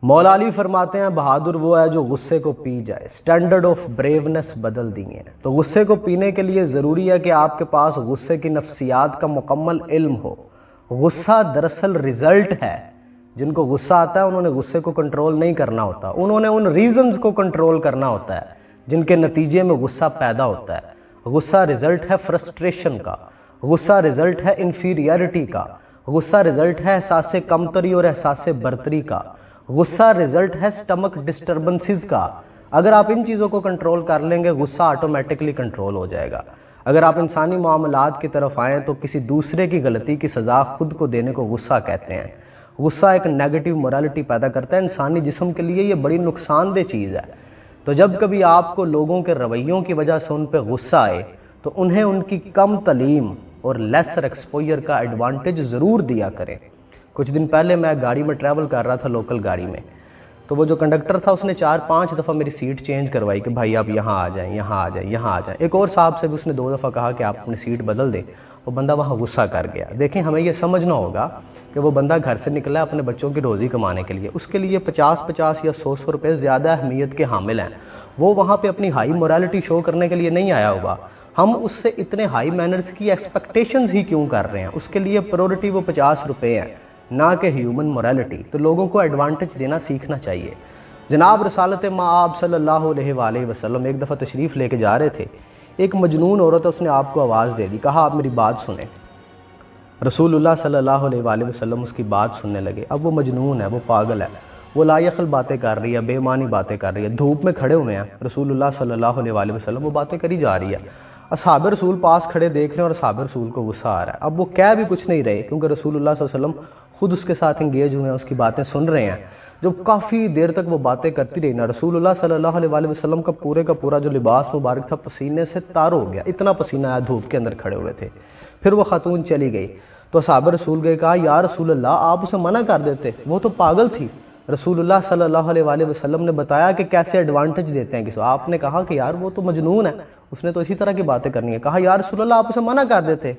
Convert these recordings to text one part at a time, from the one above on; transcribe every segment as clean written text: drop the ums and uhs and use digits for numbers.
مولا علی فرماتے ہیں بہادر وہ ہے جو غصے کو پی جائے، سٹینڈرڈ آف بریونس بدل دیے ہیں۔ تو غصے کو پینے کے لیے ضروری ہے کہ آپ کے پاس غصے کی نفسیات کا مکمل علم ہو۔ غصہ دراصل رزلٹ ہے۔ جن کو غصہ آتا ہے انہوں نے غصے کو کنٹرول نہیں کرنا ہوتا، انہوں نے ان ریزنز کو کنٹرول کرنا ہوتا ہے جن کے نتیجے میں غصہ پیدا ہوتا ہے۔ غصہ رزلٹ ہے فرسٹریشن کا، غصہ رزلٹ ہے انفیریئرٹی کا، غصہ رزلٹ ہے احساس کمتری اور احساس برتری کا، غصہ رزلٹ ہے سٹمک ڈسٹربنسز کا۔ اگر آپ ان چیزوں کو کنٹرول کر لیں گے غصہ آٹومیٹکلی کنٹرول ہو جائے گا۔ اگر آپ انسانی معاملات کی طرف آئیں تو کسی دوسرے کی غلطی کی سزا خود کو دینے کو غصہ کہتے ہیں۔ غصہ ایک نیگیٹو مورالٹی پیدا کرتا ہے، انسانی جسم کے لیے یہ بڑی نقصان دہ چیز ہے۔ تو جب کبھی آپ کو لوگوں کے رویوں کی وجہ سے ان پہ غصہ آئے تو انہیں ان کی کم تعلیم اور لیسر ایکسپوئر کا ایڈوانٹیج ضرور دیا کریں۔ کچھ دن پہلے میں گاڑی میں ٹریول کر رہا تھا، لوکل گاڑی میں، تو وہ جو کنڈکٹر تھا اس نے 4-5 دفعہ میری سیٹ چینج کروائی کہ بھائی آپ یہاں آ جائیں، یہاں آ جائیں، یہاں آ جائیں۔ ایک اور صاحب سے بھی اس نے 2 دفعہ کہا کہ آپ اپنی سیٹ بدل دیں، وہ بندہ وہاں غصہ کر گیا۔ دیکھیں ہمیں یہ سمجھنا ہوگا کہ وہ بندہ گھر سے نکلا ہے اپنے بچوں کی روزی کمانے کے لیے، اس کے لیے 50 یا 100 روپے زیادہ اہمیت کے حامل ہیں۔ وہ وہاں پہ اپنی ہائی مورالٹی شو کرنے کے لیے نہیں آیا ہوگا۔ ہم اس سے اتنے ہائی مینرز کی ایکسپیکٹیشنز ہی کیوں کر رہے ہیں؟ اس کے لیے پریورٹی وہ 50 روپے ہیں، نہ کہ ہیومن مورالٹی۔ تو لوگوں کو ایڈوانٹیج دینا سیکھنا چاہیے۔ جناب رسالت مآب صلی اللہ علیہ وآلہ وسلم ایک دفعہ تشریف لے کے جا رہے تھے، ایک مجنون عورت اس نے آپ کو آواز دے دی، کہا آپ میری بات سنیں۔ رسول اللہ صلی اللہ علیہ وآلہ وسلم اس کی بات سننے لگے۔ اب وہ مجنون ہے، وہ پاگل ہے، وہ لا یقل باتیں کر رہی ہے، بے معنی باتیں کر رہی ہے، دھوپ میں کھڑے ہوئے ہیں رسول اللہ صلی اللہ علیہ وآلہ وسلم، وہ باتیں کری جا رہی ہے۔ اصحاب رسول پاس کھڑے دیکھ رہے ہیں اور اصحاب رسول کو غصہ آ رہا ہے۔ اب وہ کہہ بھی کچھ نہیں رہے کیونکہ رسول اللہ صلی اللہ علیہ وسلم خود اس کے ساتھ انگیج ہوئے ہیں، اس کی باتیں سن رہے ہیں۔ جب کافی دیر تک وہ باتیں کرتی رہی نا، رسول اللہ صلی اللہ علیہ وآلہ وسلم کا پورا جو لباس مبارک تھا پسینے سے تار ہو گیا، اتنا پسینہ آیا، دھوپ کے اندر کھڑے ہوئے تھے۔ پھر وہ خاتون چلی گئی تو اصحاب رسول گئے، کہا یا رسول اللہ آپ اسے منع کر دیتے، وہ تو پاگل تھی۔ رسول اللہ صلی اللہ علیہ وآلہ وسلم نے بتایا کہ کیسے ایڈوانٹیج دیتے ہیں کسی کو۔ آپ نے کہا کہ یار وہ تو مجنون ہے، اس نے تو اسی طرح کی باتیں کرنی ہے۔ کہا یا رسول اللہ آپ اسے منع کر دیتے۔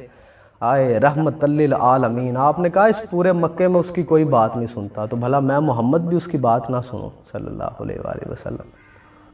آئے رحمت للعالمین، آپ نے کہا اس پورے مکے میں اس کی کوئی بات نہیں سنتا، تو بھلا میں محمد بھی اس کی بات نہ سنوں صلی اللہ علیہ وآلہ وسلم۔